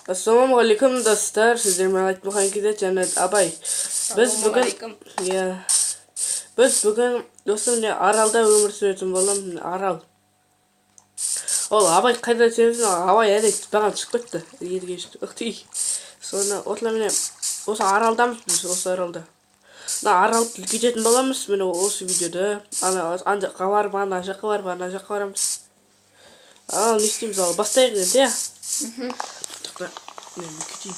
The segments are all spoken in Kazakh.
Ассалаумағалейкум достар, сіздермен айтқан кезде жәннат абай. Біз бүгін осы міне аралда өмір сүретін боламыз. Арал. Ол абай қайда жүрсің? Абай әлі маған шығып кетті. Елге ықтый. Соны осылай міне осы аралдамыз біз, осы аралда. Мына аралды кететін боламыз міне осы видеода. Ана жаққа барып, ана жаққа барып, ана жаққа барамыз. Ал не істейміз ал? Бастайық енді, иә? Мен кетейін.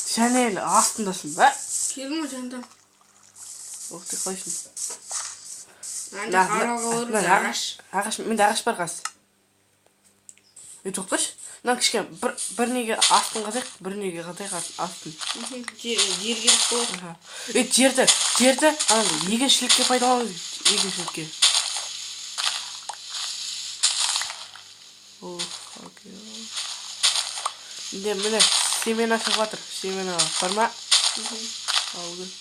Sen el астындасың ба? Келдің ғой жандам. Оқты қойсын. Анда қарауға барып ағаш. Ағаш, менде ағаш бар қас. Тоқташы. Мына кішкене бір неге астын қатайық, бір неге қатайық астын. Жер керек болады. Жерді егіншілікке пайдаланамыз, егіншілікке. Енді міне семена шығып жатыр. Семена бар ма? Ал көз.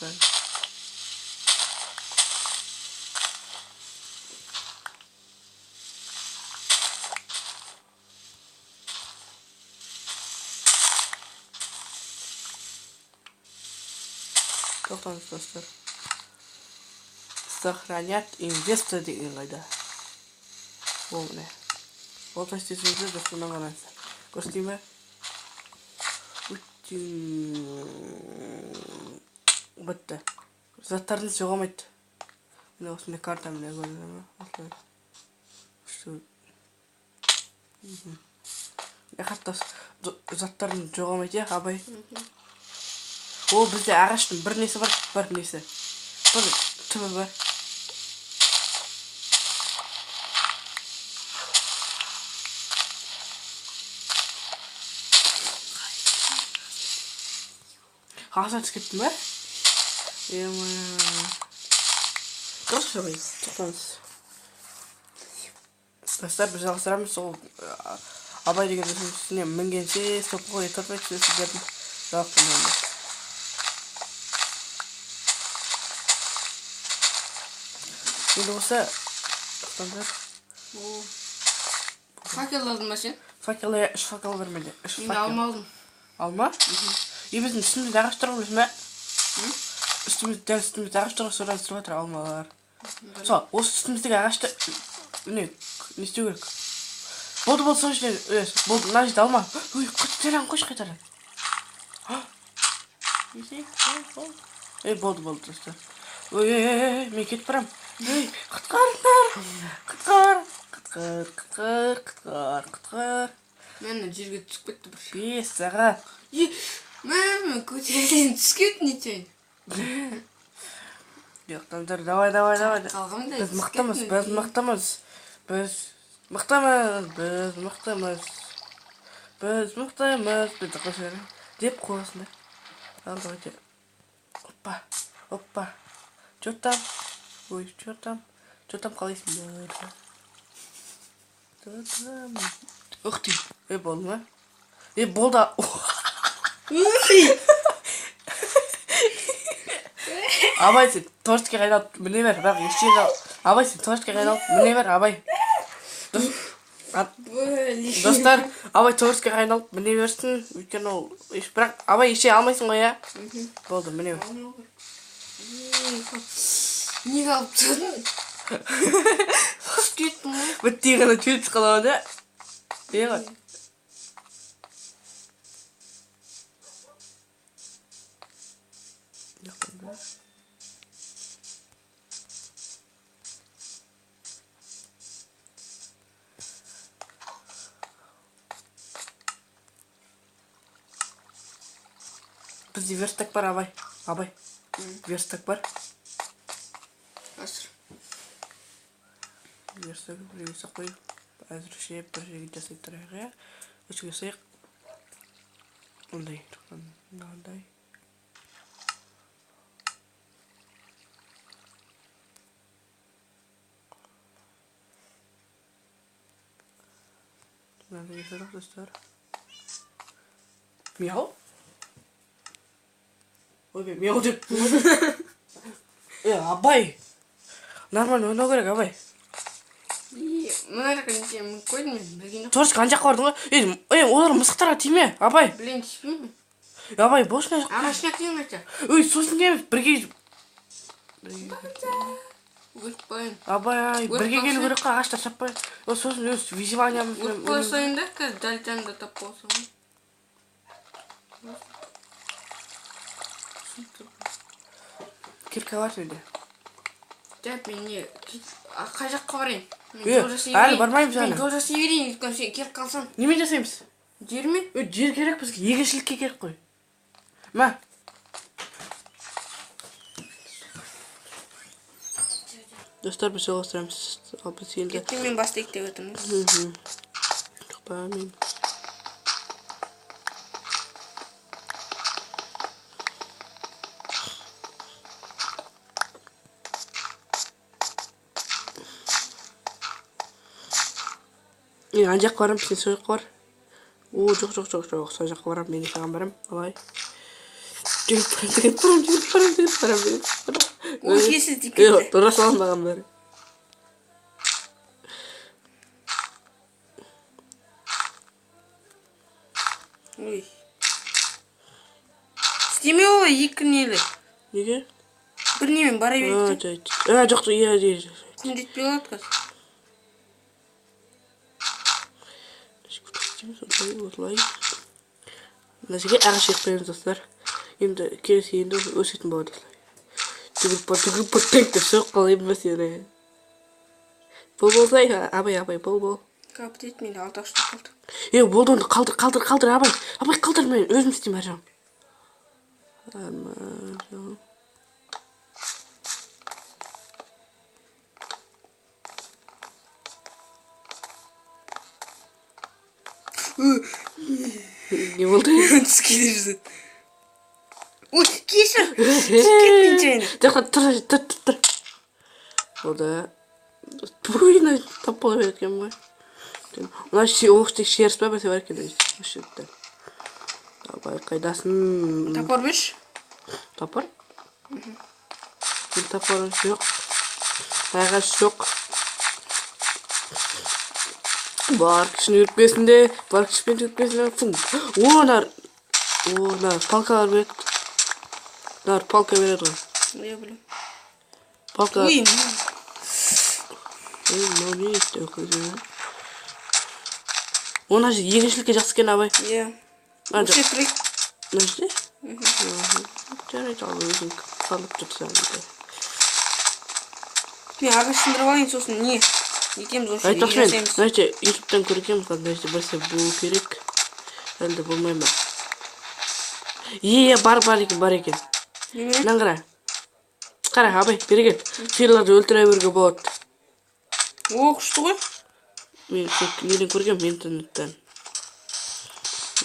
Тоқтаңыз достар. Сохранять инвестор деген қайда. Ол міне. Ол тастесіңізді достарынан ғанасы. Көрсетейін бе? Бітті. Заттардың жоғамайды. Міне осындай карта міне көрдіңіз ме? Қаттас заттардың жоғамайды, абай. Ол бізде ағаштың бір несі бар, бір несі. Бір түбі бар. Қағазға түсіп кеттім бе? Дұрыс жабай, тоқтаңыз. Достар, біз жалғастырамыз. Сол абай деген үстіне мінгенше, соққы қой, топай сіздердің жалықтырмайды. Енді осы тоқтаңдар. Факел алдың ба сен? Факел, 3 факел бермеді. Мен алма алдым. Алма? Біздің үстімізде ағаш тұр ғой, ме? Үстімізде ағаш тұр, содан тұрып жатыр алмалар. Сол, осы үстіміздегі ағашты не істеу керек? Болды, сол жерде, болды, мына жерде алма. Ой, қойшы қайтарады. Болды, достар. Ой, мен кетіп барам. Құтқар. Мен жерге түсіп кетті бір. 5 сағат. Мен көтерілен түсіп нетейін. Жоқтандар, давай. Қалғамдай. Біз мықтымыз. Бізді қосыры. Деп қойсында. Ал давайте. Оппа. Чё там? Чё там қалайсың? Ух ты. Болды ма? Болды. Абай, сен торчке қайналып міне бер, бірақ ештеңе Абай, сен торчке қайналып міне бер, Абай. Достар, Абай торчке қайналып міне берсін, өйткені ол бірақ Абай еше алмайсың ғой, я? Болды, міне бер. Неге алып тұрдың? Кеттің ғой. Бітті ғана чөлтіс қалауында. Ғой. Бізде верстак бар, Абай. Верстак бар. Асыр. Верстак біреуісі қойып. Әзірше бір жерге жасай тұрайық, я? Үшіге сайық. Ондай. Мынандай жасадық достар. Мяу. Ой, мен мяу деп. Абай. Нормально ойнау керек, Абай. Мына жаққа нешем қойдым мен білген жоқ. Торсик ана жаққа бардың ғой. Олар мысықтарға тиме, Абай. Білен түспеймін. Абай, босына жақ. Ағашына кең айтса. Сосын келіп бірге... Өліп қойын. Абай, бірге келу керек қой, ағашта саппай. Сосын өз визиваниямыз... Өліп қойсайын да, қазір дәл-таңда тап болсам. Кирка бар сенде. Деп, мен не... Қай жаққа барайын? Әлі бармаймыз әлі. Мен жол жасай берейін, өйткені сен келіп қалсаң. Неме жасаймыз? Жер ме? Жер керек бізге, егіншілікке керек қой. Ма? Достар, біз жалғастырамыз. Ал біз енді... Кеттің мен бастайық деп отырмыз. Жоқпа, мен... Ана жаққа барам, сен сол жаққа бар. Жоқ, сол жаққа барам, мен саған барам. Алай. Жүгіріп барам. Ол кесілді кетті. Тұра салам маған бәрі. Ой. Істеме олай, екі нелі. Неге? Бір немен бара береді. Жоқ, иә. Күндетпей қалады қазір. Осылай. Мына жерге ағаш егіп қоямыз достар. Енді келесі енді өсетін болады осылай. Жүгіріп тәңк деп соғып қалайын ба сені. Болсай, Абай, бол. Қапыт ет, менде 6 штук қалды. Болды онда қалдыр, Абай. Абай қалдыр, мен өзім істеймін аржан. Не болды? Түскейді жүрді. Ой, кешір! Кеттің жайын. Жоқ, тұр. Болды. Туйна тап бола берген ғой. Мына оғыштек шеріс ба бәсе бар екен. Абай, қайдасын? Тапар берші. Тапар? Мен тапарым жоқ. Ағаш жоқ. Бар кішін үртпесінде, бар кішпен үртпесінде. Нар палкалар береді. Нар палка береді ғой. Я білем. Палка... Ой, мынау не еттеу көзі? Оны егіншілікке жақсы кен, Абай. иә. Осы тұрайық. Мына жерде? Жарайды, ал өзің қалып тұрсаң. Мен ағаш сындырып алайын, сосын не? Екеміз осы Айтпақшы мен, знаете, ютубтан көргенмін, знаете, бірсе болу керек. Әлде болмай ма? Бар екен. Мынан қара. Қара, Абай, бері кел. Сиырларды өлтіре беруге болады. О, күшті ғой. Мен неден көргенмін, интернеттен.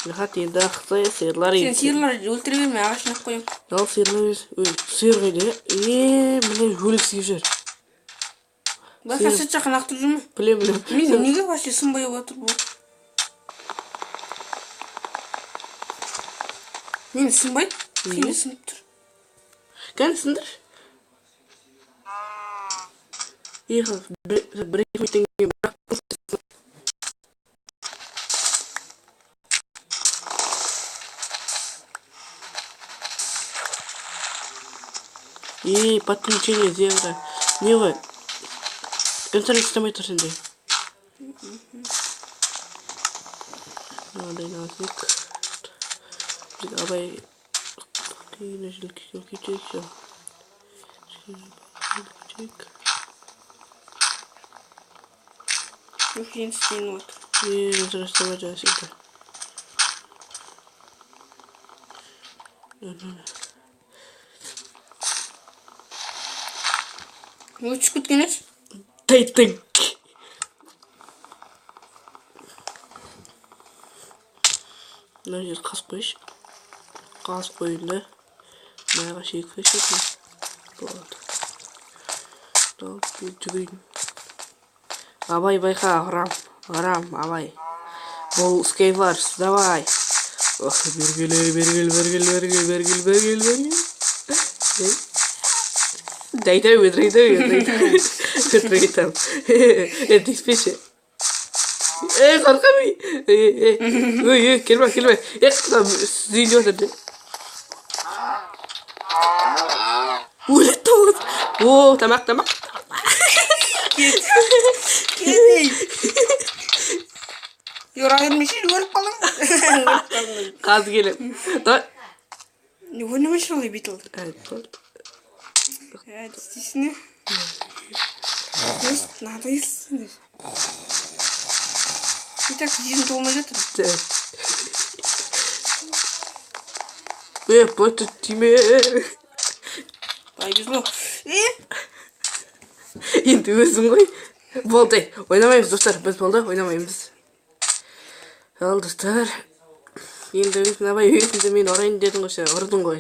Хат енді ақсай, сиырлар Сен сиырларды өлтіре берме, ағашын ақ қоям. Ал сиырлар емес. Сиыр қайда? Міне өлік сиып жүр. Басқа сырт жақын ақтырып жүрме. Білем. Мен неге вообще сынбай отыр бұл? Мен сынбайды. Сен сынып тұр. Кән сындыр? Бір-екі минуттен кейін бірақ подключение зебра. Не ғой? Интернет істемей тұр сенде. Мынадай назик. Абай қиын желке кетейік. Өкшен істейін отыр. Интересно, жасайды. Өтші күткен еш? Тайтың. Мына жер қас қойшы. Қас қойында. Майға шейік қойшы. Болады. Жүгірейін. Абай байқа, ұрам, Абай. Бұл Skywars, давай. Ох, бергіл. Дай, өтірейді. Тиіспеші. Қорқамай. Келме. Сүйінде отырды. Өлетті олыз. О, тамақ. Кетей. Yorayılmışız, görüp kalın. Қаз келем. Oynamış oluyor bir oldu. Evet. Evet, istisini. Neredeyiz? Bir dakika, yüzün dolma götürün. Evet. Ve botu time. Ay güzel o. Енді өзің ғой. Болды. Ойнамаймыз, достар. Біз болды, ойнамаймыз. Ал, достар. Енді өзің абай өзіңді мен орайын дедің ғой, сен ұрдың ғой.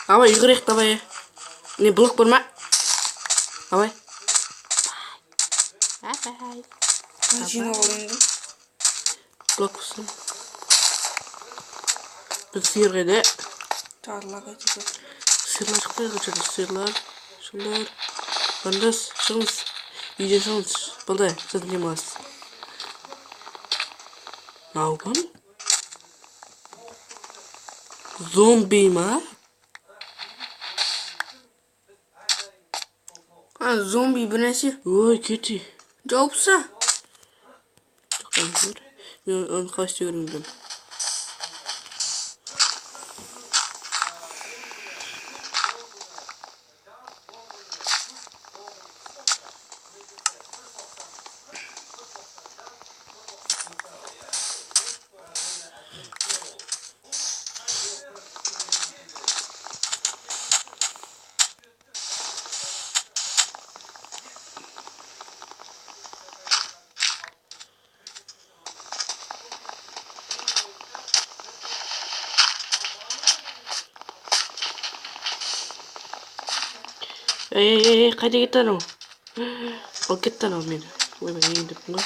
Абай, үйгірек абай. Не, блок бар ма? Абай. Абай. Жинап алайын. Блок болсын. Біз сиыр қайда? Tarlaga çıkıyor. Sıyırlar çıkmaya kaçırdı. Sıyırlar. Şunlar. Bandız. Шығыңыз. Үйден шығыңыз. Болды. Сіздің демалыс. Науған? Зомби ма? Ha, zombi bir nesi? Ой, кеті. Jobsa. Мен оны қашты көрмедім. Қайда кетті анау? Ол кетті анау мені. Ойбай, ейін деп ғой.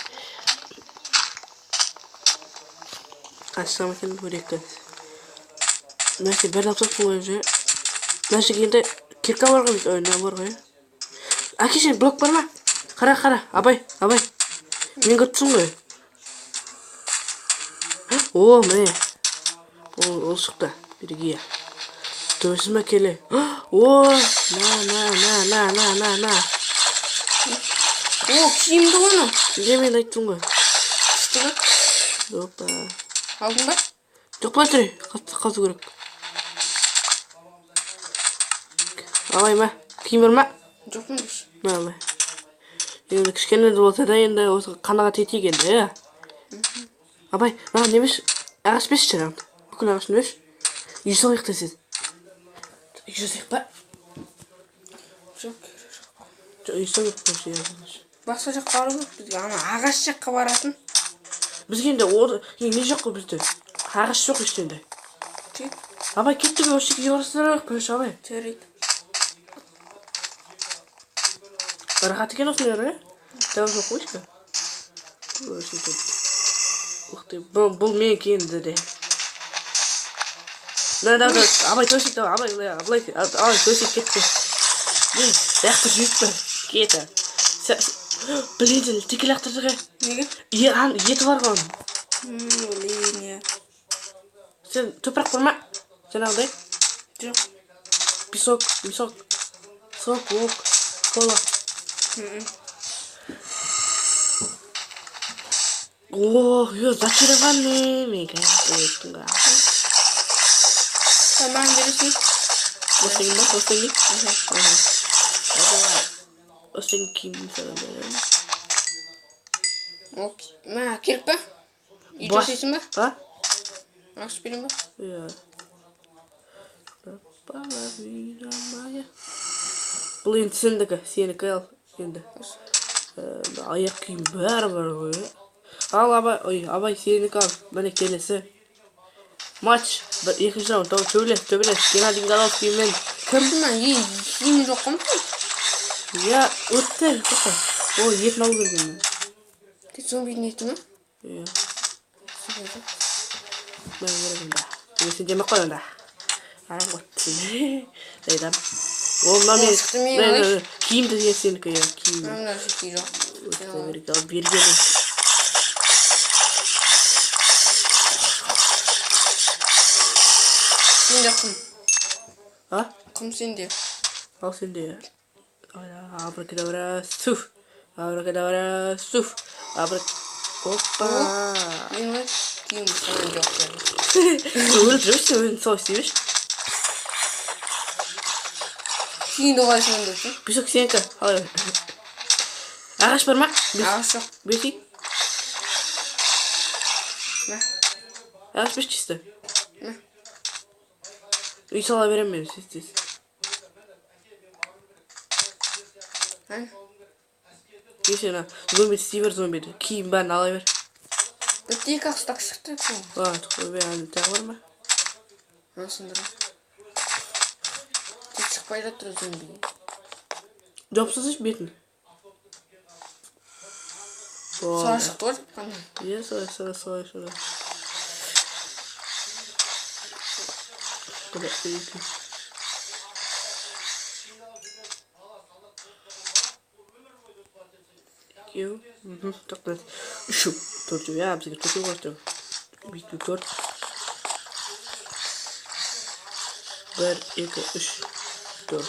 Қашсам екен көректі. Мәсе бәрін апсаттың ғой же. Мәсе енді кирка бар ғой, ойна бар ғой. Әкешен, блок бар ма? Қара, абай. Мен көттісің ғой. О, міне. Ол шықты. Бірге. Төсіме келе. О, на. O kimdi onu? Не мен айттым ғой. Çıktı. Опа. Aldın mı? Жоқ па тұр. Қазу керек. Абай ма? Киім бар ма? Жоқ mu diyorsun? Абай. Енді кішкене де болса да енді осы қанаға тетейік енді. Абай, маған немеш? Ағаш беш жаңағы. Бүкіл ағашын беш. Үй соғайық десіз. Үй соғайық ба? Жоқ. Үй соғайық десіз. Басқа жаққа бару жоқ бізге. Ана ағаш жаққа баратын. Бізге енді не жоқ қой бізде. Ағаш жоқ ештеңде. Тек. Абай кетті ғой, осы жерге барасыздар қойшы абай. Терейді. Рахат екен осының ері, тәуір жоқ қойшы. Ұқты, бұл мен кенді де. Абай төсек, абай төсек кетті. Яқты жүріпті, кеті. Білейді, текел ақтырды ғай. Неге? Еті бар ғауын. Білейін, я. Сен төпірақ бар ма? Сен ағдай? Жоқ. Песок, сок, ок, кола. О, зачарованный, мен конечно. Tamam birisi. Остынги. Остынги киім саған. Ма, келіп па? Үй төсейсің ба? Ба? Ақш берем ба? Иә. Бұл енді сенікі ал. Енді. Аяқ киім бәрі бар ғой. Ал абай сенікі ал. Міне келесі. Матч. Екінші раунд. Төбелес. Геннадий Головкинмен. Көрдім мен, киім жоқ қой ма? Я өтті. О, етін алу керек мен. Тэг зомби нийт юм. Iya. Bener-bener. Ini sih jamak kau dah. Arang buat sini. Dari dalam. Oh, mami. Kim tuh dia sini kayak kim. Mana sih kira? Dari kau bir gini. Sinde kum. Hah? Kum sinde. Al sini ya. Abracadabra, suf. Abracadabra, suf. Hoppa. Энэ тийм сайн жоох юм. Öldürürsün soğuş. Хин дугаар сайн дүү. Бисок сенка. Ағаш бар ма? Ағаш жоқ. Беси. Мә. Ағаш биш чисто. Мә. Үй сала берем мен сіз. Хан. Беси на зомби сивер зомби. Киім бәрін ала бер. Бітті как стак шықты бұл. Тұқы бе әлі тағы бар ма? Насындыра. Тек шықпайды тұр зомби. Жопсыз іш бетін. Сала шықты бар қана. Е, солай. Құда үйкі. Екеу. Тоқтады. Үшу. Төртеу, я бізге төртеу қосты. Бүйту төрт. 1, 2, 3, 4.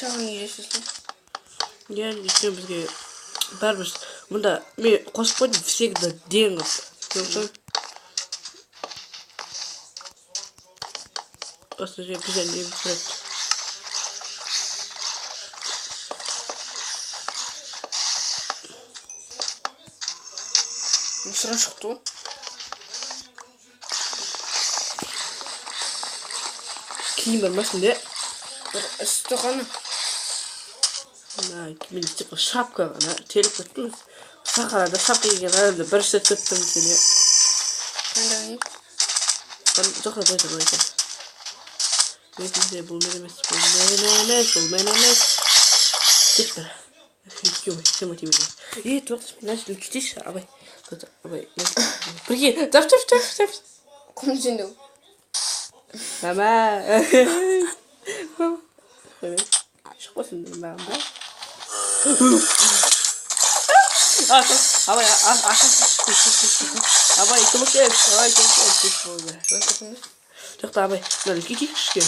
Шағын ересізлі. Gel işte bizge bәрбір мұнда мен қосып қойдым всегда ден қып. Yoksa просто же bizden не бітіреді. Сұра шықты ғой. Киім бармасын де. Бір үсті қаны. Мен типа шапка ғана теліп кеттім. Сахарада шапка киген адамды бір сәт көттім сені. Қандай не? Жоқ та бойды. Бұл мен емес. Кеттір. Екеуі, сема тебе. Тоқтыс, мен начал кетейші, абай. Абай. Бірге, тап. Кім сенде ол? Мама. Шықпасын маған ба? Абай, абай, көмектес. Жоқта абай, мынаны кетейік ішке.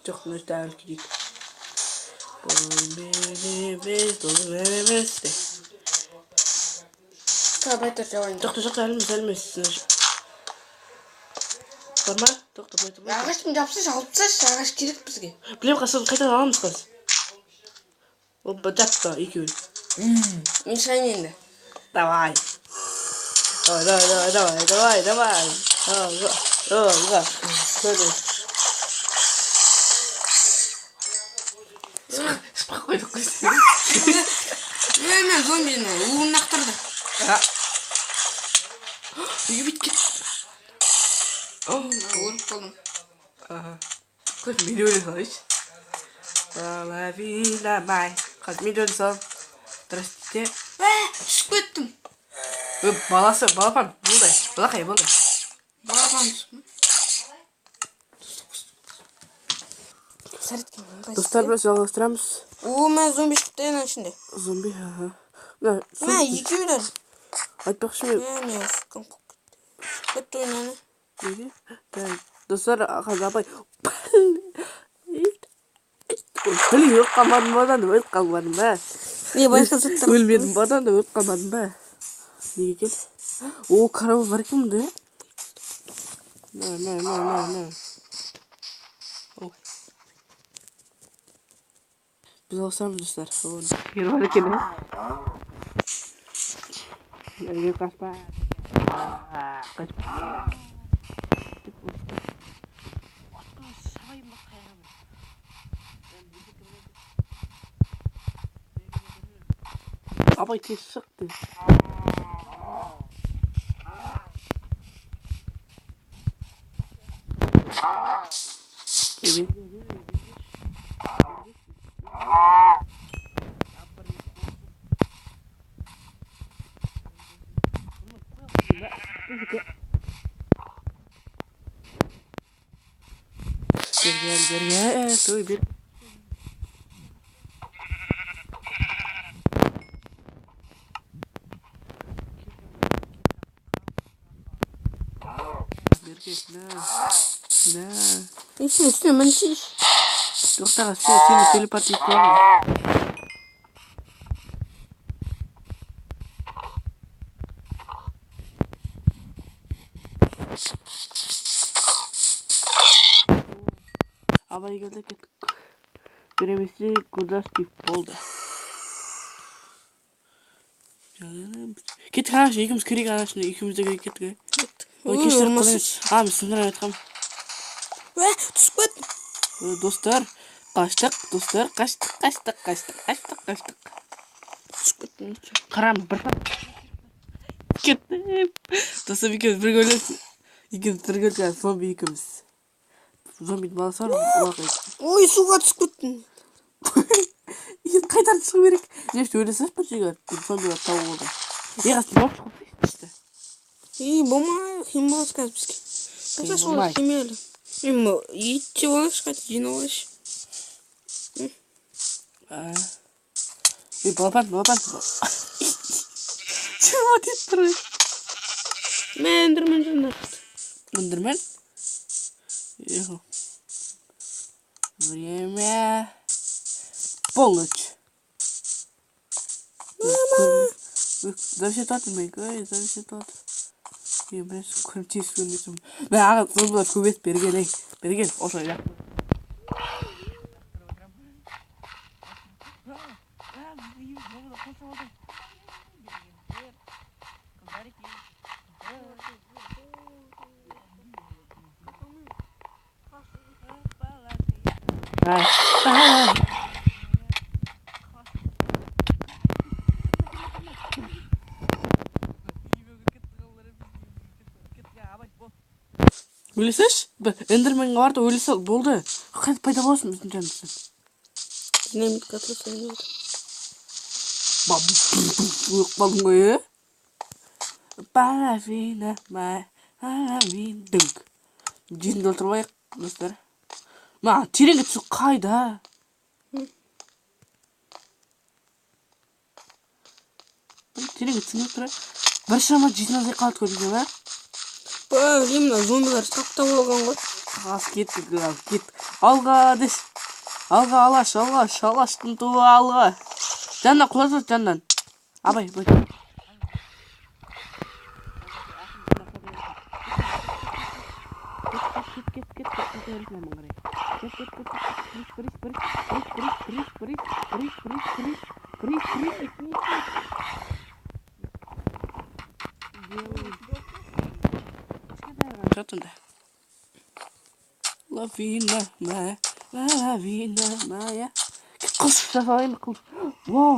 Жоқ, мына тәуір кетейік. Бұл мен емес де. Абайтыр жауайын. Жоқта, әліміз. Бар ма? Жоқта, байтыр. Ағаштың жапсаш, алып тасташы, ағаш керек бізге. Білем қасын қайтадан аламыз қыз. Ол жатты екеуін. Мен шайын енді. Давай. Спақ қойдық қыз. Мен зомбині уын нақтырды. Үйі біткен. Өліп қалдым. Қыз мен өлі салайшы. Лавинамай. Қыз мен өлі сал. Здрасте. Түсіп кеттім. Балапан. Балақай. Балапан түсіп. Достар, біз жалғастырамыз. Мен зомби шықты ең ішінде. Зомби, екеулер. айтпақшы мен. Мен сұққым қып кетті ойнаны. Неге? Достар, абай. Блин, өліп қалмадым ба? Өліп қалмадым ба? Не байқасаттым? Өлмедім ба? Өліп қалмадым ба? Неге кел? О, карабы бар екен мұнда? No. Oh. Biz olsamız dostlar. Yürü var ki ne? Gel kaçma. Kaçma. Abay tez sıktı. Evet. Gel. Tuh bir. Nah. Üstüne ben şiş. Dokter seni telepati koyma. Abay geldi ki görevlisi Kudasti oldu. Git ha şey ikimiz kırık arasında ikimiz de git. O kişiler kalır. Abi sınır evet tamam. Ve tutmadı. Dostlar kaçtık dostlar kaçtık. Tutmadı. Karam bir gittim. Dostlar ikimiz bir gol. İkimiz bir gol son bir ikimiz. Zombi balasar bakayım. Oy suga tutmadı. Kaytar su gerek. Neyse öyle ses başlıyor. Son bir hata oldu. Ya aslında çok işte. İyi bomba химбал сказки. Это что химели? Ему идти ваш хоть ваш. И бабан. Чего ты трэш? Мендермен жанар. Эндермен? Йо. Время. Полночь. Мама. Завжди тот мигає, завжди тот. Я без контексту не знаю. Ben aslında kuvvet bergen. O söyle. Өлесеш? Эндермен vardı өлесе болды. Қайда пайда боласың біздің жанымыздан. Динамит қатты сөйлейді. Қалдың ғой, Балавина, дүнк. Жезінде отырмайық, достар. Тереңге түсу қайда? Тереңге түсініп тұра. Бір шама жезінде қалды көрдіңіз ба? Именно зомбилар сақтап алған ғой. Кет. Алға деш. Алға алаштың туы алға. Жанна құлазыр жаннан. Абай, бөт. Жатында. Лавина моя. Қыз жасайын қыз. Вау.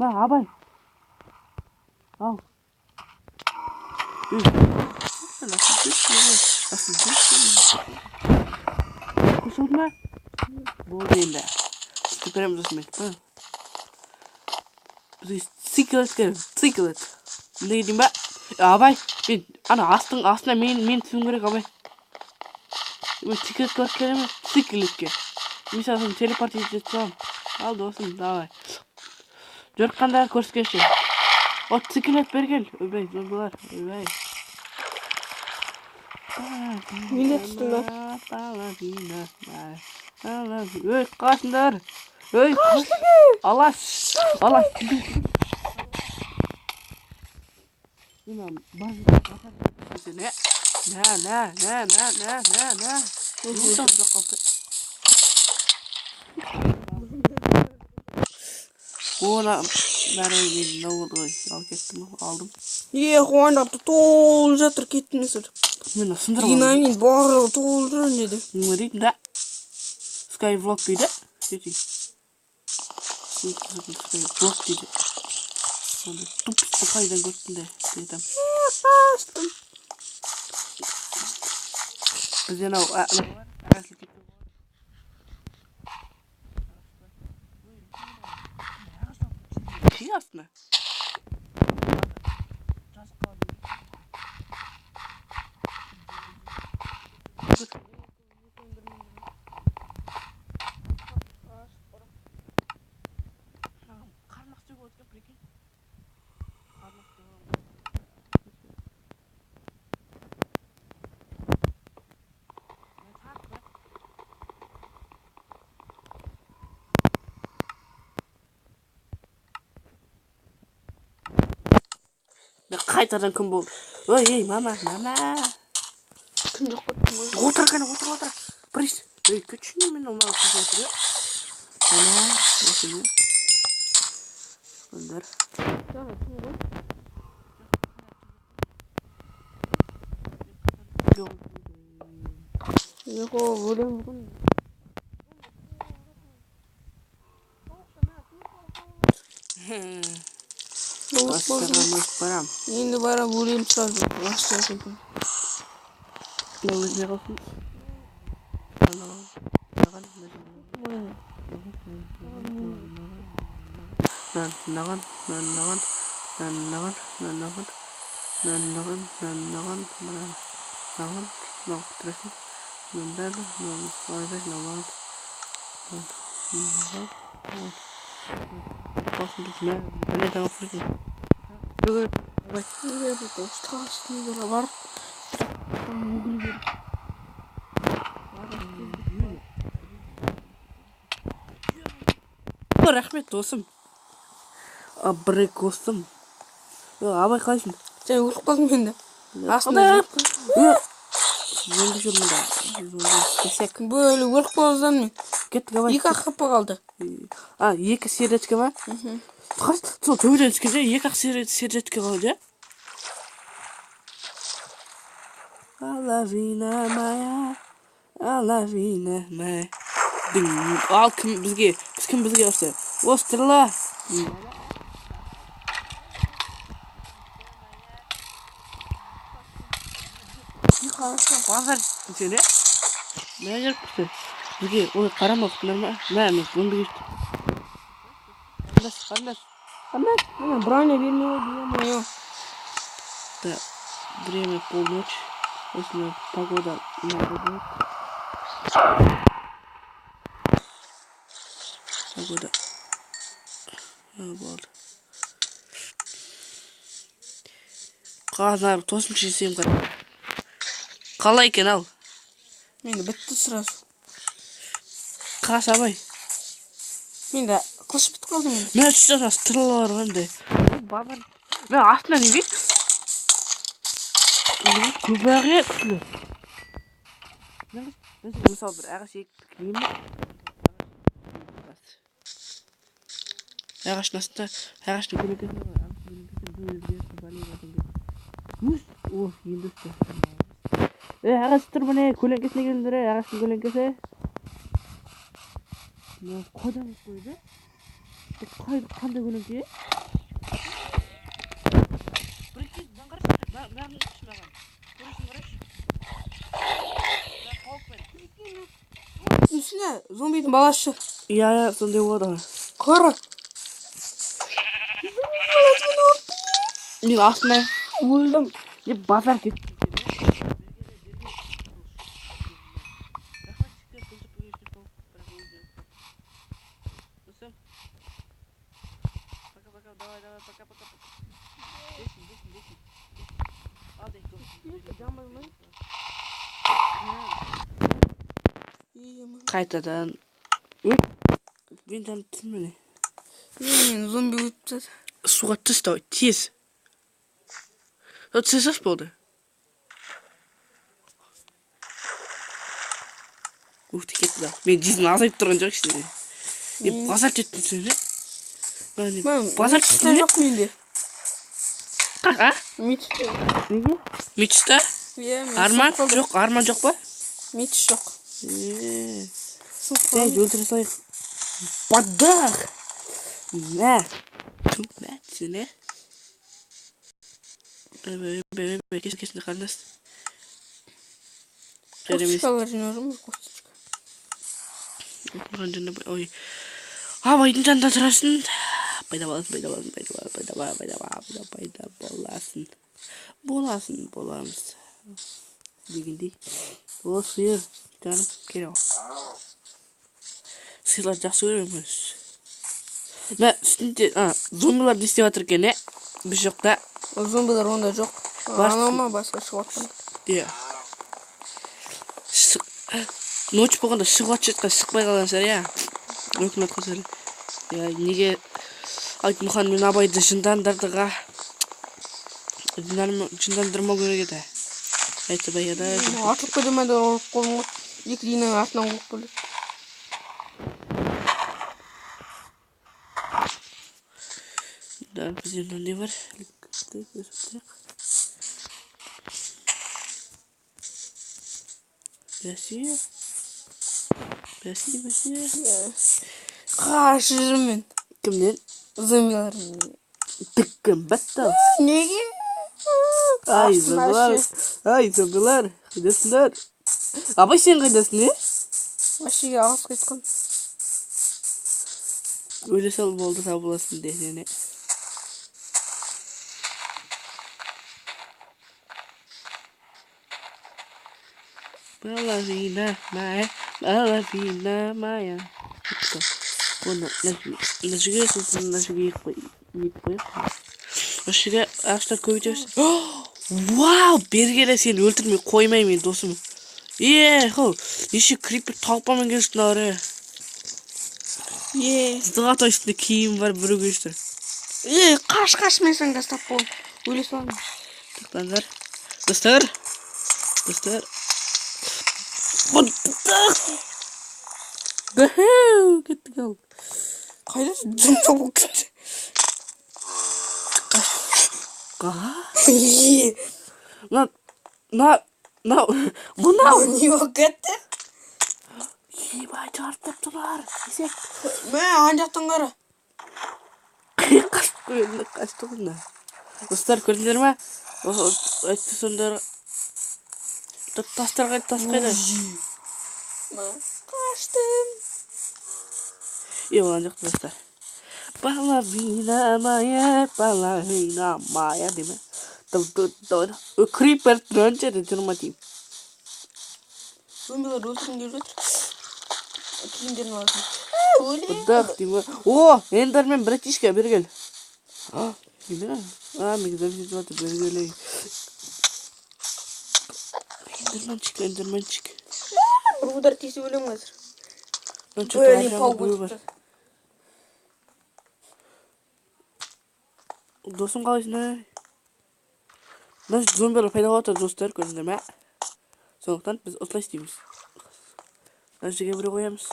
Абай. Ал. Қосылды ма? Болды енді. Көреміз осымен. Біз циклет керек. Не дейін ба? Абай, астына мен түсуім керек, абай. Мен циклет көріп келемін, циклетке. Мысалы, телепорт етіп тұрамын. Ал досым, давай. Жорыққандар көріскеші. О, циклет бергел. Ойбай, зомбилар, ойбай. Милет тұстыңдар. Өй, қашындар. Өй, алаш. Ne. Yumurta bırak kaldı. Ona ben ne oldu? Al kettim aldım. Қуанды апты толып жатыр кетіңіздер. Мен сындырып Динамит барлығы толып жүр деді. Ne diyeyim de? Skywalk dedi. Dedi. Skywalk dedi. Onda tupiste kaydan gördüm de dedim. Қастым. Biz yana o şey aslında. Қайтадан кім болды? Ой, мама. Кім жоқ қойдым. Отыр қана, отыр. Прис. Ой, күтшіне мен ол маған қыз отыр. Ана, осыны. Сондар. Yok o өлең бүгін. Бастығамыз барам. Енді барам өлең шығарып бастасын. Ne өзіне қалсын. Бар. Рахмет досым. Абрикосым. Абай қалайсың? Сен өліп қалдың енді. Астында. Жөнді жүрмін да. Кесек. Бөлі өліп қалдың мен. Кеттік абай. Екі ақ қапы қалды. Екі сердечке ма? Сол төбеден түскенде екі ақ сердечке қалды, Алавина моя. Ал кім бізге осы? Остырла. Базар сені. Ne yapıyorsun? Bugün o karama kutlarma. Ne bunu geçti. Anlas. Броня вернее, ё-моё. Да, время полночь. Если погода не будет. Погода. Болды. Қазір тосын жесем қалай екен ал? Менде бітті сразу. Қас абай. Менде қылыш бітіп қалды мен. Мен үште стрелалар бende. Бабар. Мен астынан неге? Көбірге күлі. Мысалы бір ағаш егіп кірейін бе? Ағаштың астында, ағаштың көлеңкесінде бар. Ағаштың көлеңкесінде бір өзгерісті балей батыр. Енді үсті. Ағаш тұр міне, көлеңкесіне келіндірі, ағаштың көлеңкесі. Қойдан қойды? Қандай көлеңке? Прикинь, мен қарашы, маған өтші маған. Көресің қарашы. Үстіне зомбидің баласы. Иә, сондай болады. Қара. Мен астына Өлдім. базар кетті. Давай, пока. Десін. Қайтадан. Мен танытын міне. Мен зомби өтіп жатыр. Суға тастау, тез. Тез болды. Өтіп кетті да. Мен жизнь азайып тұрған жоқ ішінде. Базар жеттім сені. Базар Мечта жоқ менде. А? Мечта. Неге? Мечта? Иә, Арман жоқ, арман жоқ па? Мечта жоқ. Дәй, өлтіре салайық. Бадақ! Мә. Мә, сені. Кесінде қарындас. Косточкалар жинап жүрмін, косточка. Ой. Абайдың жанында тұрасың. Пайда боламыз. Дегендей. О, сиыр. Жаным, кел ал. Сиырлар жақсы көреміз. Мә, үстінде, зомбилар не істеп жатыр екен, біз жоқта. Зомбилар онда жоқ. Анау ма басқа шығып жатқан. Иә. Ночь болғанда шығып жатқан шықпай қалған шығар, иә. Өкініп жатқан шығар. Иә, неге Айтмұхан мен Абайды жындандырдыға. Жындандырмау керек еді. Айтып аяда. Атылып көдемеді ұрып қолым ғой. Екі дейінің артынан қойып келеді. Да, бізде не бар? Бәсе. Қаршы жүрмін. Кімнен? Зомбилар. Тіккім бәтті. Неге? Ай, зомбилар. Қайдасыңдар? Абай, сен қайдасың, не? Машиге ағыз кеткен. Өле сал болды табыласың десене. Балавина моя. Оны нәжіге сосын нәжіге қойып. Нәжіге ақштар көбейтеміз. Вау! Бергелі сені өлтірмей қоймай мен досым. Неше крипер талпамен келістің ары. Сдыға үстінде киім бар бүрі көшті. Қаш мен саңда стап болым. Өлі салым. Тақтандар. Достар. Бәхеу! Кеттік ал. Қайда жұмса бұл кетті? Мұнау не бұл кетті? Ебай, жартып тұрар. Есек. Мә, анжақтың қара. Қашты құнда. Достар, көрдіңдер ма? Айтты сондар. Тастар қайда, тас қайда? Қаштым. Олан жақты достар. Балавина моя деме. Крипер тұрынша де тұрма дейм. Зомбилар өлтірін келіп жатыр. Киімдерін алатын. Бұдақ дейм. Эндермен братишка бергел. Неме? Мегізем жетіп жатыр бергелей. Эндерменчик. Бір удар тесі өлем қазір. Досым қалайсың? Зомбилар пайда болады достар, көрдіңдер ме? Сондықтан біз осылай істейміз. Нәжіге бір қоямыз.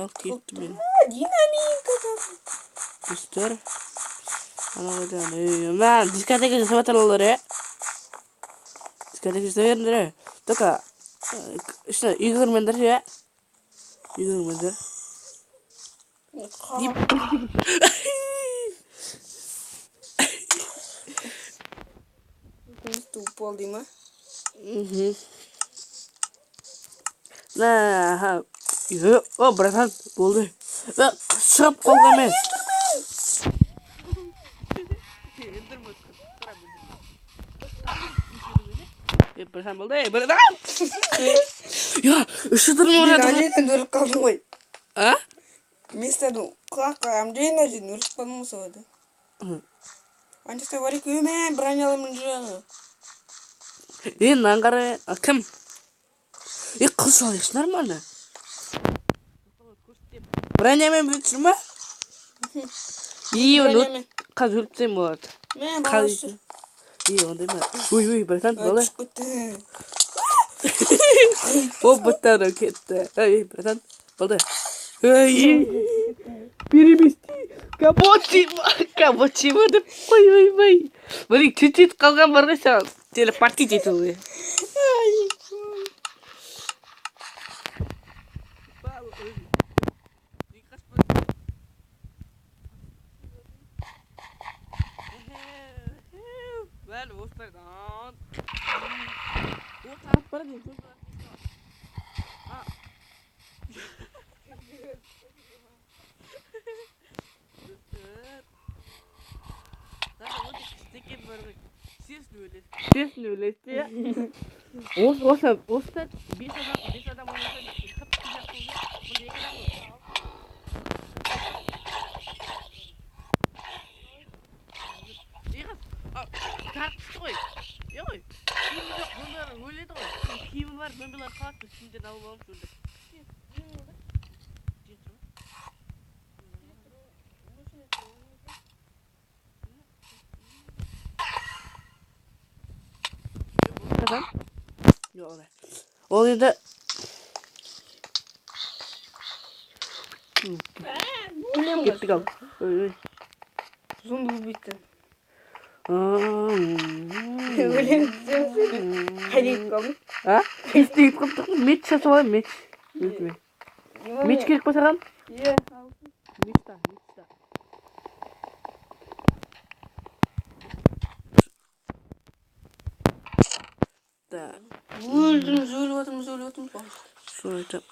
Ал, кетті мен. Динамика. Достар. Ана қайдан. Мән, дискотека жасап жатыр олар, Дискотека жасап беріңдер, Тоқа, ішіне үй көрмендер, Үй көрмендер. Упал дейма? Братан, болды. Шығып қалған мен. Братан болды, братан! Үші тұрын орады. Анжейден өліп қалдың ғой. А? Мен стаду құлаққа Анжейден өліп қалдың осы өді. Анжейден бар екі өмен бронялымын жағы. Нан қара, кім? Қыз салайықшы нормально. Бронямен бүтсін ма? Бронямен. Қаз өліпсен болады. Мен бағасы. Ондай ма? Ой, братан, бала. Боттар кетті. Ей, братан, болды. Ей, перемести. Капучино деп қоймай. Бір түтет қалған бар ғой саған. Телепортить ету ғой. Well, Osterdan. What happened? Честно, өлетті. Осы 5 адам ойнаса, қып тізақ болды. Бұл 2 адам ғой. Тарқышты ғой. Е ғой. Киімі жоқ, бөмбелер өледі ғой. Киімі бар, бөмбелер қалады. Үстінде алып алып өлді. Ол енді кеттік ал. Зомби убийца. А? Істейіп қыптық. Меч жасап алайын, меч. Меч керек па саған? Иә. Мечта. Да. Өліп отырмыз. Сол айтып,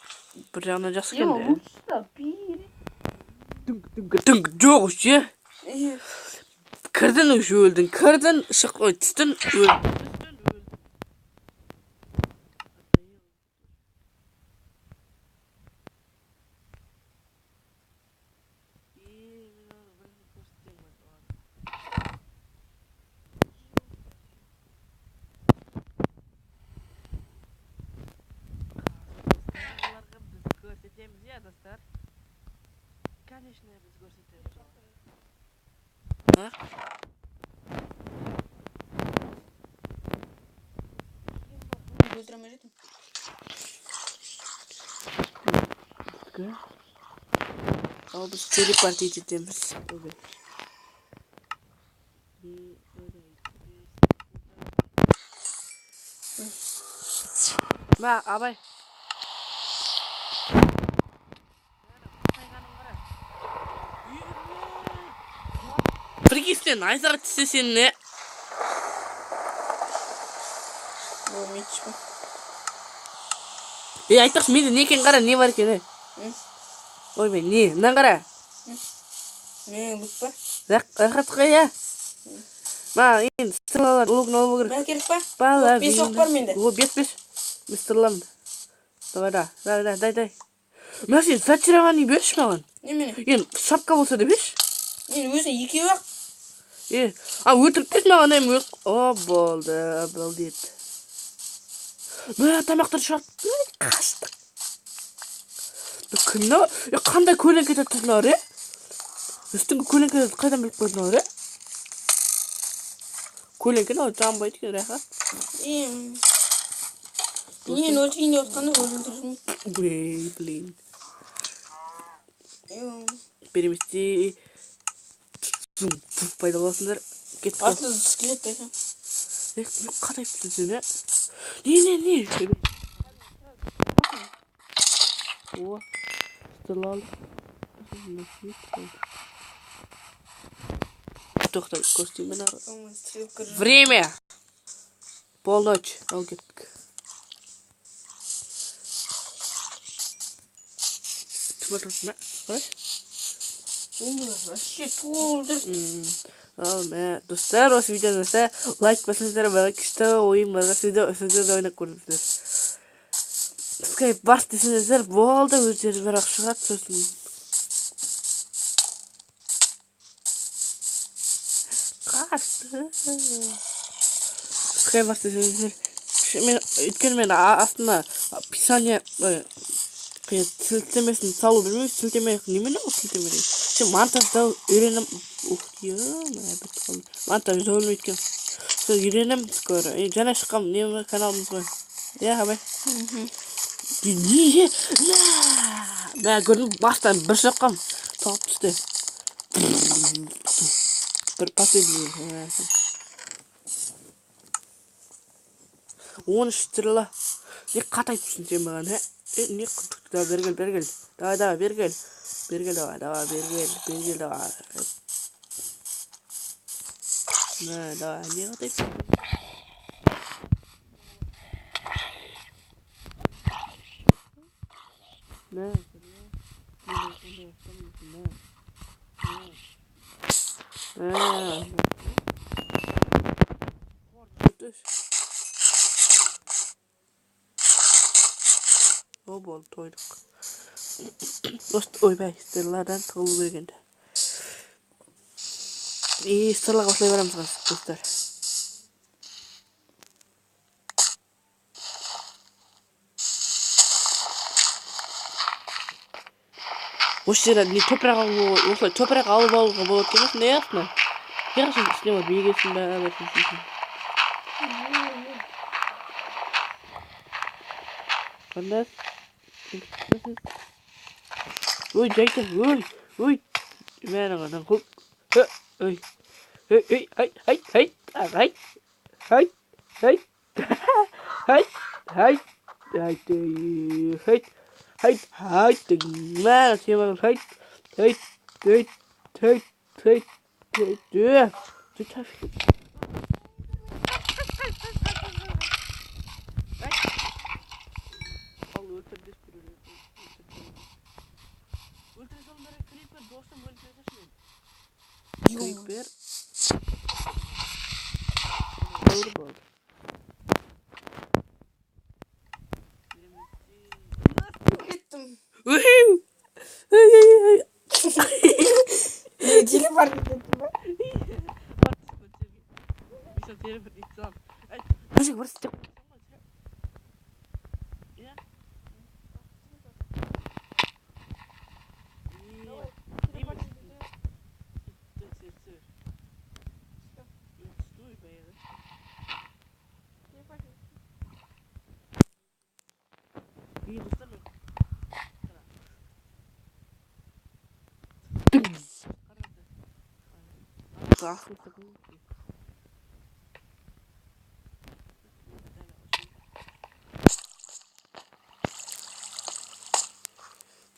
бір жағынан жақсы Е, келді. ұста, пире. Дүнг, жоқ үші. Кірдің үші өлдің. Кірдің, түстің өлдің. Көрсетеміз, я, достар. Конечно, біз көрсетеміз. Өлтіремей жетім. Ал біз телепортить етеміз. Ма, абай. Прикинь, найзаға түссе сен не? Ол меч па? Айтық, менде не екен қара, не бар екен, Ой, мен, не? Мынан қара? Мен бұт па? Рақат қой, Ма, енді стырлалар, ұлығын алып көріп. Мен керек па? Бала, 5 оқ бар менде. О, 5. Мен стырламын. Давай, дай. Ма, сен зачарование берші маған. Немене? Енді шапка болса да берші. Мен өзіне 2 ақ. Өтіріп берші маған, О, болды, обалдет. Мә, тамақтар шығады. Қаштық. Кімді? Қандай көлеңке тұтынар, Үстіңгі көлеңке қайдан біліп қойдыңар, Көлеңкені ол жанбайды екен, рахат. Мен өлтіргенде отқанда өлтірмейді. Блин. Перемести. Пайда боласыңдар. Кеттік. Артында скелет тайхан. Қадай түсінсен, Не. О, стырлалды. Тоқтай, костюмен ары. Время. Полночь. Ал кеттік. Смотрите, Вообще толдыр. Ал, достар, осы видеоны лайк басыңыздар, бағы күшті ойын барға сіздерді ойнап көрдіңіздер. Скайп барс десеңіздер, болды, өздері бірақ шығады сосын. Қашты. Скайп барс десеңіздер, өйткені мен астына описание сілтемесін салу білмеймін, сілтеме немене ол сілтеме дейді. Сен монтажда үйренім, монтаж жолым өткен. Сол үйренім скоро. Жаңа шыққам немі каналымыз ғой. иә абай неге мә көрдің бастан бір соққам соғып түсті бір последний 13 стрела не қатайтыпсың сен маған не бергел давай бергел давай давай давай не қатайтыпсың O bol toyduk. Dost oyбай sırlardan tığılı bergende. İyi sırlarga başlay beramız dostlar. Осы жерде не топырақ алып осылай топырақ алып алуға болады емес не ясна яғсын үстіне бар бегесін бәрі қандай ой жайты ой мені ғана құл ой Mad, you hey. Телефон.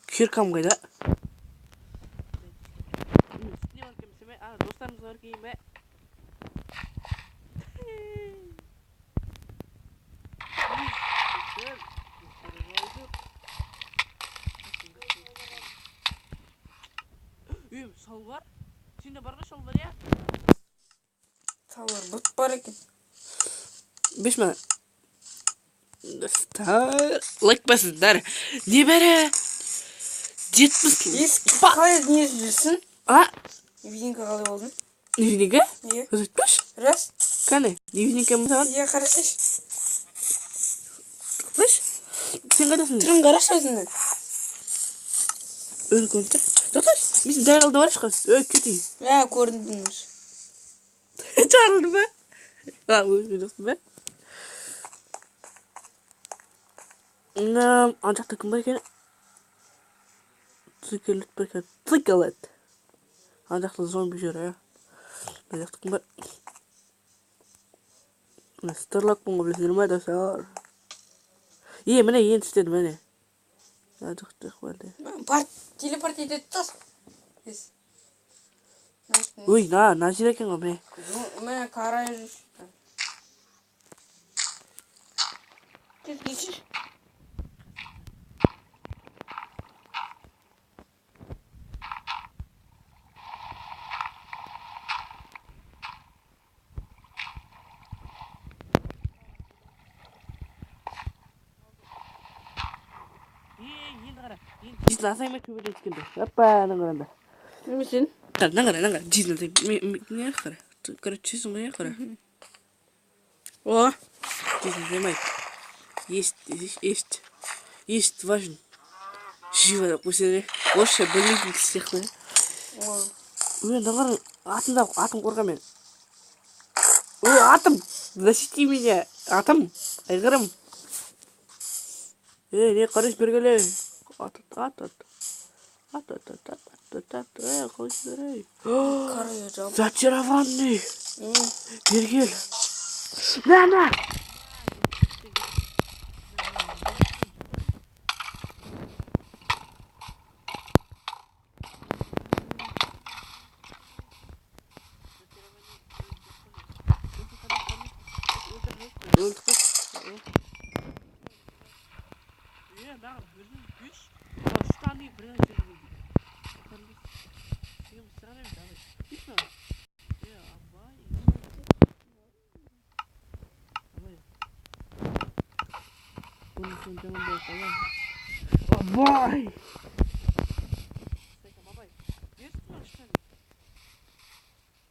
Kürkam kayda. Dostlarımız var ki be. Sal var. Şimdi barda şal var ya. Sal var. But var ekan. Бешме. Лайк басыңдар. Не бәрі? 70 қалай не жүрсің? Невидимка қалай болдың? Невидимка? Иә. Өтпеш? Рас. Қане? Невидимка мұсаған? Иә, қарасайшы. Өтпеш? Сен қайдасың? Түрін қарашы өзіңді. Өлі көріп тұр. Тоқташ, мен дайралды бар шықас. Көтей. Иә, көрдіңдіңіз. Çağrıldı be. Özür be. Ancak takım varken tıkılet. Ancak da zombi jör ya. Ancak takım var. Starlock bunu bildirme de sağır. İyi mene yiyin istedim beni. Ancak tıkmadı. Teleport edip tas. Uy nasıl ekan abi? Мен қарай жүрсің. Geçir. Biz nasıl yemek köpüğüne çıkındı? Hoppa nangaranda. Misin? Nangara. Biz nasıl ne kara? Короче, моя хора. О, здесь нажимай. Есть, здесь есть. Есть, важен. Живо, допустим. Лучше болезнь всех, да? Ой, давай, атом кургами. Ой, атом, защити меня. Атом, айгырым. Не қараш бергеле. At. Қойсыңдар ей. Карая жаб. Зачарованный. Бергел. На.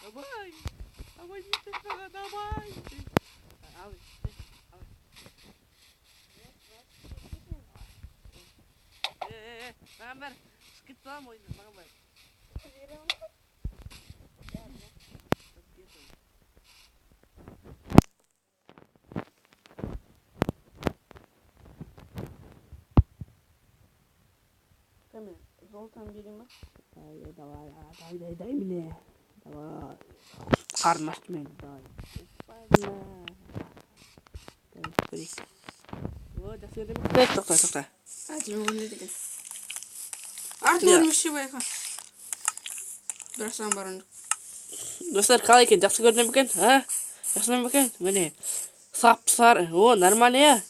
Абай! Абай, не ты давай! Маған бәрі шыққет тұра мойны, маған бәрі. Кәме, золотан берейін ба? Дай міне. Давай. Қарым ашты мен. Давай. Жақсы көрдім. Тоқта. Әділі өледі екен. Артын өлмеші байқа. Бірасан барындық. Достар, қалай екен? Жақсы көрдім екен? Жақсы көрдім екен? Міне. Сап-сар. О, нормально, я?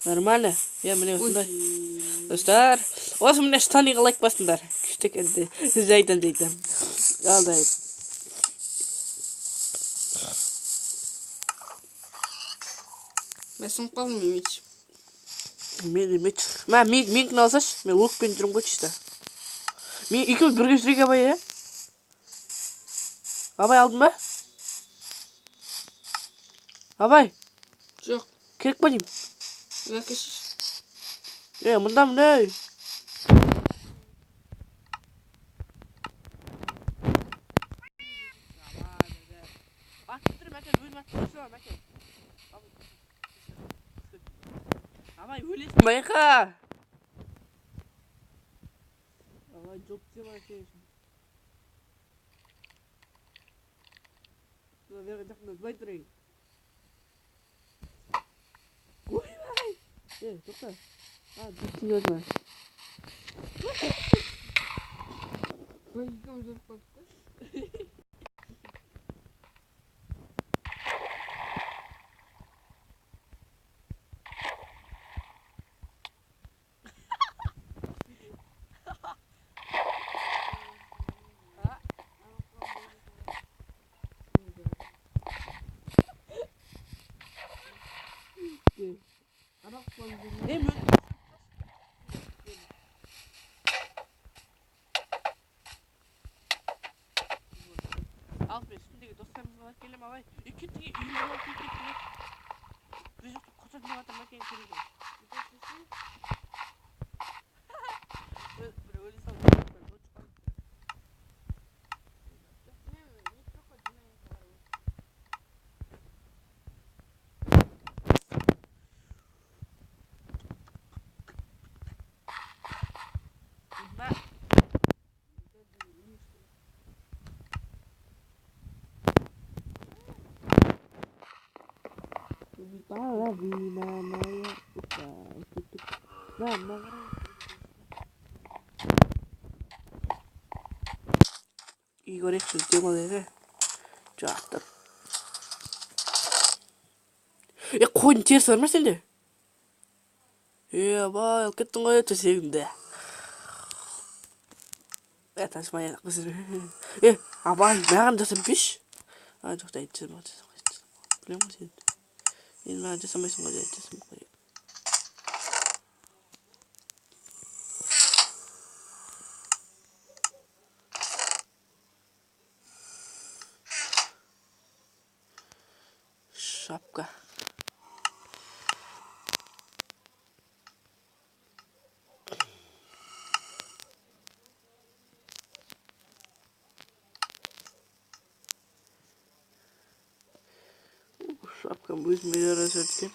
Нормально. Я, міне осындай. Достар, осы міне штаниға лайк басыңдар. Күштік әнді. Жайдан. Алдай. Мен сынып қалдым емет. Мен кін алсаш, мен лукпен жүрім ғой чисто. Мен екеуміз бірге жүрек Абай, е? Абай алдың ба? Абай? Жоқ. Керек па дейм? Әкешіш. Мұнда мұндай. Абай, өлесің байқа. Абай, жоқ деп айтайын. Верға жақында бұлай тұрайын. Ойбай! Тоқта. Düşün gözüme. Ben yıkam zor kalktı. Ne mi? Al be, şimdiki dostlarımızla bak gelin Abay. İki tane ünlü var, iki tane. Biz yok koca bir vatandaş gelin seni de. Böyle sanırım. Igor es el tema de Çattır. Koyun ters var mı sende? Bak gittin koyu tüseyimde. Taşmaya kızır. Abay ben de sen piş. Çok da içeceğim. Biliyor musun? Ben de sana sonra içeceğim. Шапка. Шапкам өзіме жарасады екен.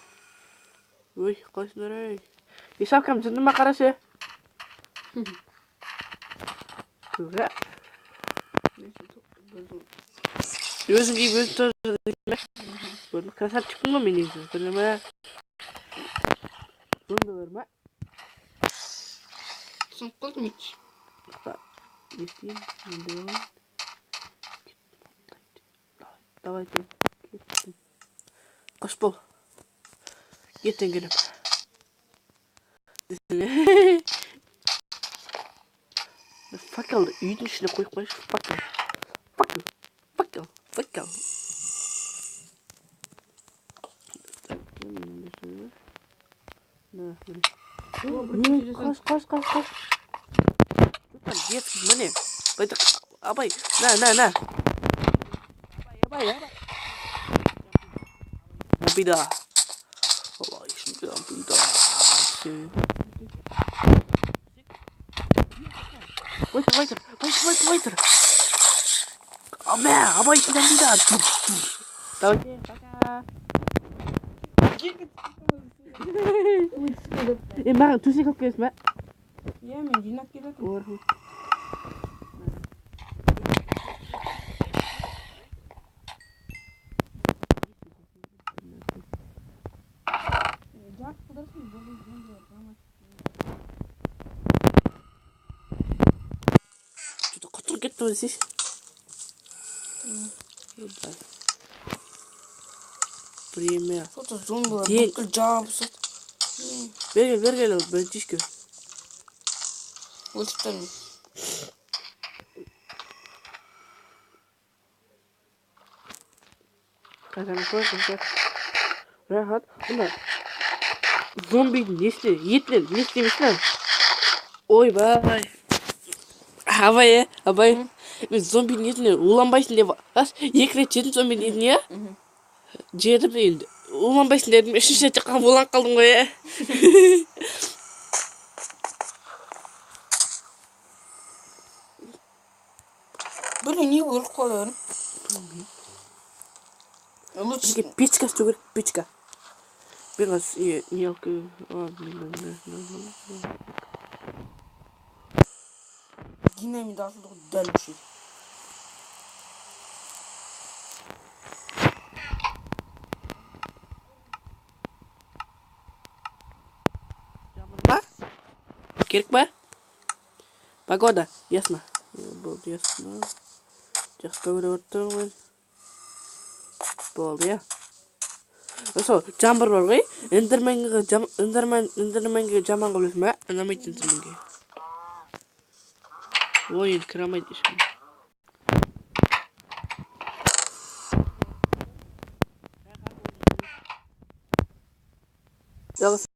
Ой, қайсыңдар ей. шапкам жындыма қарашы. Өзің киіп өзің тоже красавчикпін ғой мен негізі. Біле ме? Сонда бар ма? Түсініп қалдым еш. Естейін. Давай, кеттім. Қош бол. Ертең келем. Факелді үйдің ішіне қойып қойшы. Факел. Қаш. Детский, міне. Абай, на. Абай. Набида. Олай, şimdi nabида. Вайтер. Абай, şimdi nabида. Давай, пока. Маған төсек алып келесің бе? Иә, мен жинап келетін. Что-то құтыр кетті ғой здесь. Время. Что-то зомбилар бүкіл жабысып. Бергел, братишка. Өлтіп тұрмын. Рахат. Мына зомбидің етінен не істемесін? Ойбай. Абай. Мен зомбидің етінен уланбайсың деп. Екі рет жедім зомбидің етіне, я? Жедім енді. Уланбайсың дедім. Үшінші рет жаққан уланып қалдым ғой, я? Блин, не өліп қаларым. Бізге печка істеу керек, печка. Мен аз не алып келем. Динамит атылды ғой дәл үші. Керек па? Погода, ясно. Болды, ясно. Жақсы көріп отырмын. Болды, я. Сол, жамбыр бар ғой. Эндерменге жаман қылып ма? Ұнамайды эндерменге. Ой, енді кірамайды ешкім. Жалғыз.